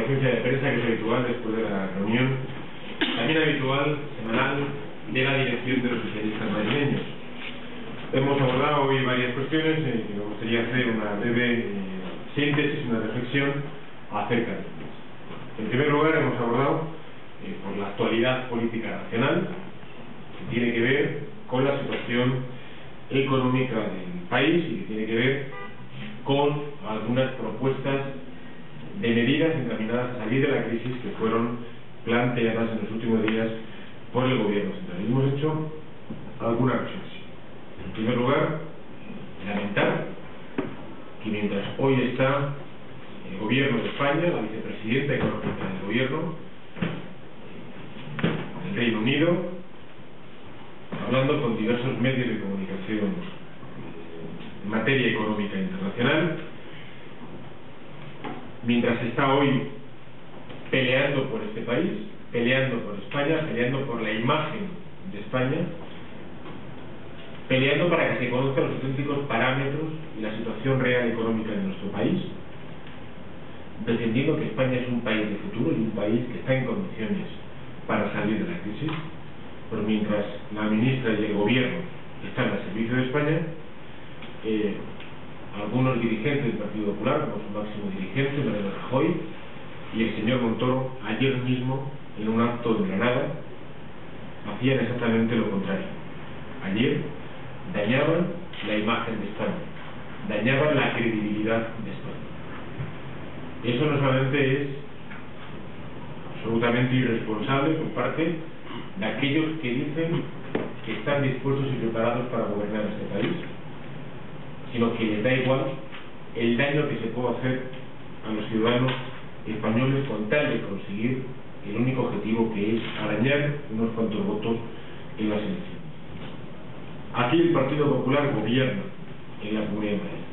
conferencia de prensa que es habitual después de la reunión, también habitual, semanal, de la dirección de los socialistas madrileños. Hemos abordado hoy varias cuestiones y me gustaría hacer una breve síntesis, una reflexión acerca de ellas. En primer lugar, hemos abordado por la actualidad política nacional, que tiene que ver con la situación económica del país y que tiene que ver con algunas propuestas de medidas encaminadas a salir de la crisis que fueron planteadas en los últimos días por el gobierno central. Y hemos hecho alguna reflexión. En primer lugar, lamentar que mientras hoy está el gobierno de España, la vicepresidenta económica del gobierno, el Reino Unido, hablando con diversos medios de comunicación en materia económica internacional, mientras está hoy peleando por este país, peleando por España, peleando por la imagen de España, peleando para que se conozcan los auténticos parámetros y la situación real económica de nuestro país, defendiendo que España es un país de futuro y un país que está en condiciones para salir de la crisis, pero mientras la ministra y el gobierno están al servicio de España, algunos dirigentes del Partido Popular, como su máximo dirigente, Mariano Rajoy, y el señor Montoro, ayer mismo, en un acto en Granada, hacían exactamente lo contrario. Ayer dañaban la imagen de España, dañaban la credibilidad de España. Eso no solamente es absolutamente irresponsable por parte de aquellos que dicen que están dispuestos y preparados para gobernar este país, sino que les da igual el daño que se puede hacer a los ciudadanos españoles con tal de conseguir el único objetivo, que es arañar unos cuantos votos en las elecciones. Aquí el Partido Popular gobierna en la Comunidad de Madrid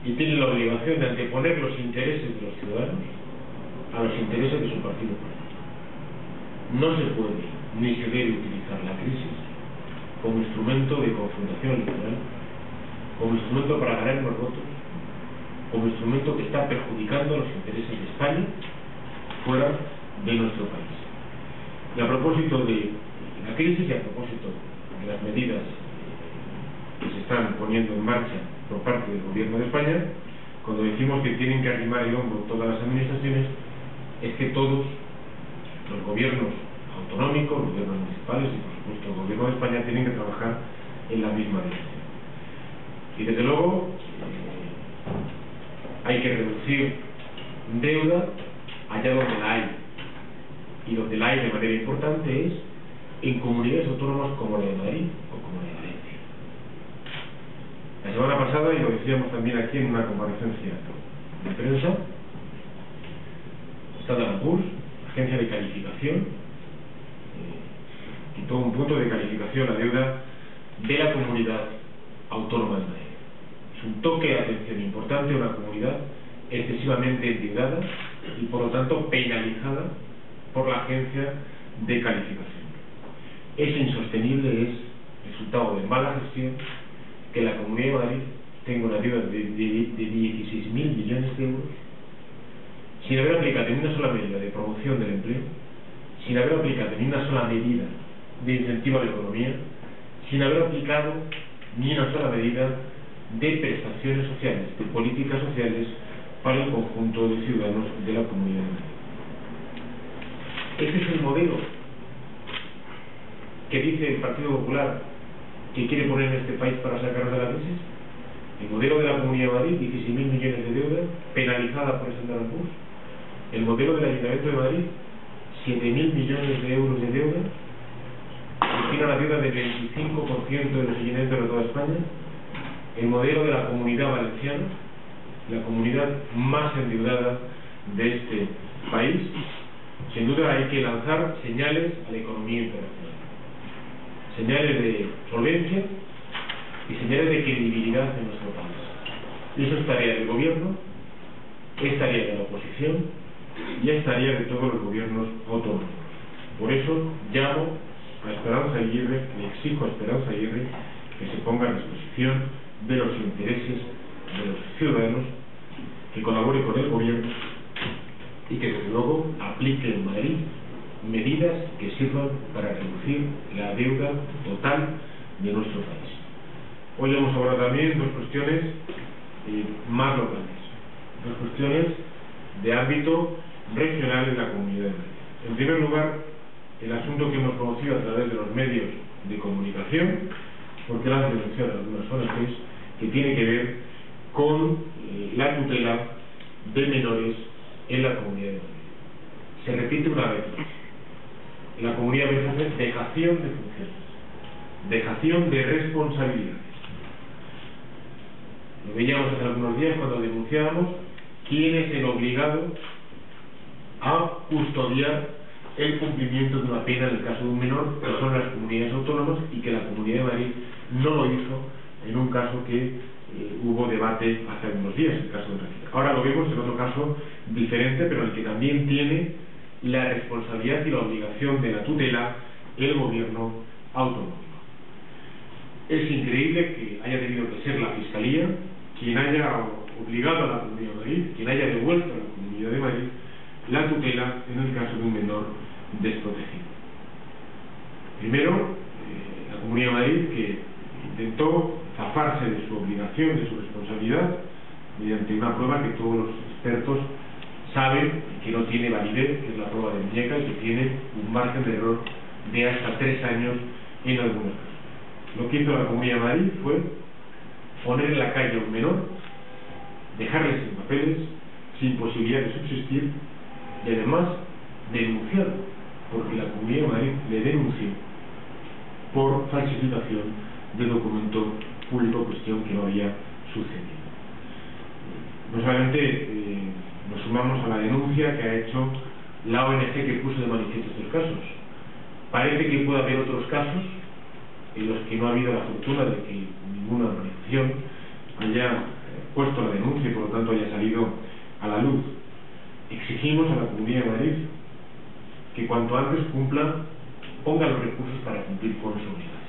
y tiene la obligación de anteponer los intereses de los ciudadanos a los intereses de su partido político. No se puede ni se debe utilizar la crisis como instrumento de confrontación electoral, como instrumento para ganar unos votos, como instrumento que está perjudicando los intereses de España fuera de nuestro país. Y a propósito de la crisis y a propósito de las medidas que se están poniendo en marcha por parte del gobierno de España, cuando decimos que tienen que arrimar el hombro todas las administraciones, es que todos los gobiernos autonómicos, los gobiernos municipales y por supuesto el gobierno de España tienen que trabajar en la misma dirección. Y desde luego hay que reducir deuda allá donde la hay, y donde la hay de manera importante es en comunidades autónomas como la de Madrid o como la de Valencia. La semana pasada, y lo decíamos también aquí en una comparecencia de prensa, Standard & Poor's, agencia de calificación, quitó un punto de calificación a la deuda de la comunidad autónoma de Madrid. Es un toque de atención importante a una comunidad excesivamente endeudada y por lo tanto penalizada por la agencia de calificación. Es insostenible, es resultado de mala gestión que la Comunidad de Madrid tenga una deuda de 16.000 millones de euros sin haber aplicado ni una sola medida de promoción del empleo, sin haber aplicado ni una sola medida de incentivo a la economía, sin haber aplicado ni una sola medida de prestaciones sociales, de políticas sociales para el conjunto de ciudadanos de la Comunidad de Madrid. Este es el modelo que dice el Partido Popular que quiere poner en este país para sacarnos de la crisis. El modelo de la Comunidad de Madrid, 16.000 millones de deuda, penalizada por Standard & Poor's. El modelo del Ayuntamiento de Madrid, 7.000 millones de euros de deuda, destina la deuda del 25% de los ayuntamientos de toda España. El modelo de la Comunidad Valenciana, la comunidad más endeudada de este país. Sin duda hay que lanzar señales a la economía internacional, señales de solvencia y señales de credibilidad en nuestro país. Y eso es tarea del gobierno, es tarea de la oposición y es tarea de todos los gobiernos autónomos. Por eso llamo a Esperanza Aguirre, le exijo a Esperanza Aguirre que se ponga a disposición de los intereses de los ciudadanos, que colabore con el gobierno y que desde luego aplique en Madrid medidas que sirvan para reducir la deuda total de nuestro país. Hoy hemos hablado también dos cuestiones más locales, dos cuestiones de ámbito regional en la Comunidad de Madrid. En primer lugar, el asunto que hemos conocido a través de los medios de comunicación, porque lo han denunciado algunas ONGs, que tiene que ver con la tutela de menores en la Comunidad de Madrid. Se repite una vez más. La Comunidad de Madrid hace dejación de funciones, dejación de responsabilidades. Lo veíamos hace algunos días cuando denunciábamos quién es el obligado a custodiar el cumplimiento de una pena en el caso de un menor, que son las comunidades autónomas, y que la Comunidad de Madrid no lo hizo en un caso que hubo debate hace algunos días, el caso de Madrid. Ahora lo vemos en otro caso diferente, pero en el que también tiene la responsabilidad y la obligación de la tutela el gobierno autonómico. Es increíble que haya tenido que ser la Fiscalía quien haya obligado a la Comunidad de Madrid, quien haya devuelto a la Comunidad de Madrid la tutela en el caso de un menor desprotegido. Primero, la Comunidad de Madrid, que intentó zafarse de su obligación, de su responsabilidad, mediante una prueba que todos los expertos saben que no tiene validez, que es la prueba de muñeca, y que tiene un margen de error de hasta 3 años en algunos casos. Lo que hizo la Comunidad de Madrid fue poner en la calle a un menor, dejarle sin papeles, sin posibilidad de subsistir, y además denunciarlo, porque la Comunidad de Madrid le denunció por falsificación de documento público, cuestión que no había sucedido. No solamente nos sumamos a la denuncia que ha hecho la ONG que puso de manifiesto estos casos. Parece que puede haber otros casos en los que no ha habido la fortuna de que ninguna organización haya puesto la denuncia y por lo tanto haya salido a la luz. Exigimos a la Comunidad de Madrid que cuanto antes ponga los recursos para cumplir con su obligación.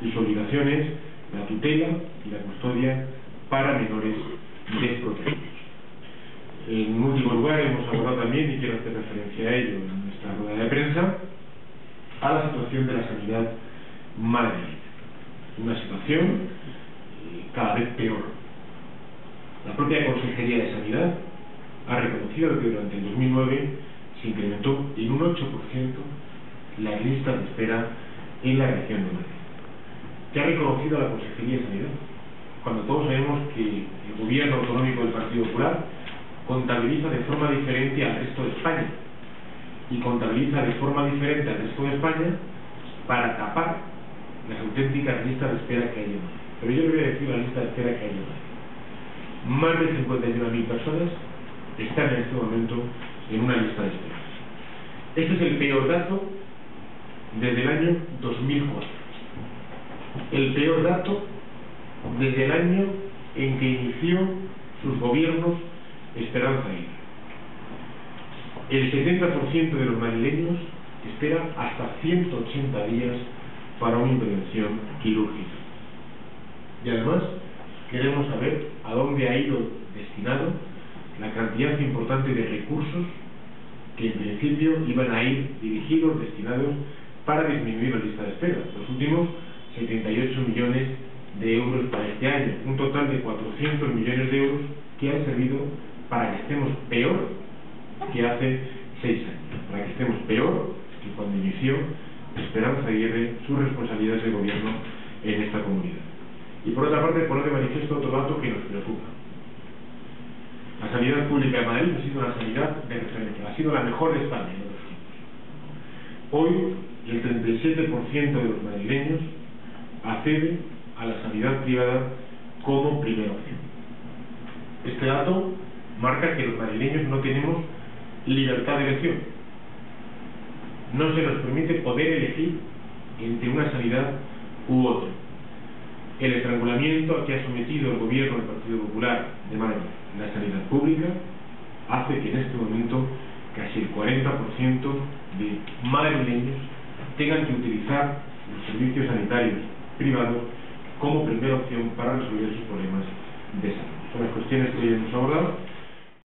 Y su obligación es la tutela y la custodia para menores desprotegidos. En último lugar, hemos abordado también, y quiero hacer referencia a ello en nuestra rueda de prensa, a la situación de la sanidad madrileña. Una situación cada vez peor. La propia Consejería de Sanidad ha reconocido que durante el 2009 se incrementó en un 8% las listas de espera en la región de Madrid. ¿Qué ha reconocido la Consejería de Sanidad? Cuando todos sabemos que el gobierno autonómico del Partido Popular contabiliza de forma diferente al resto de España, y contabiliza de forma diferente al resto de España para tapar las auténticas listas de espera que hay en Madrid. Pero yo le voy a decir la lista de espera que hay en Madrid. Más de 51.000 personas están en este momento en una lista de espera. Este es el peor dato desde el año 2004. El peor dato desde el año en que inició sus gobiernos Esperanza Aguirre. El 70% de los madrileños espera hasta 180 días para una intervención quirúrgica. Y además queremos saber a dónde ha ido destinado la cantidad importante de recursos que en principio iban a ir dirigidos, destinados para disminuir la lista de espera. Los últimos 78 millones de euros para este año, un total de 400 millones de euros que han servido para que estemos peor que hace 6 años, para que estemos peor que cuando inició Esperanza Aguirre sus responsabilidades de gobierno en esta comunidad. Y por otra parte, poner de manifiesto otro dato que nos preocupa. La sanidad pública de Madrid ha sido una sanidad de referencia, ha sido la mejor de España en otros tiempos. Hoy, el 37% de los madrileños accede a la sanidad privada como primera opción. Este dato marca que los madrileños no tenemos libertad de elección. No se nos permite poder elegir entre una sanidad u otra. El estrangulamiento al que ha sometido el gobierno del Partido Popular de Madrid la sanidad pública hace que en este momento casi el 40% de madrileños tengan que utilizar los servicios sanitarios privados como primera opción para resolver sus problemas de salud. Son las cuestiones que hoy hemos abordado.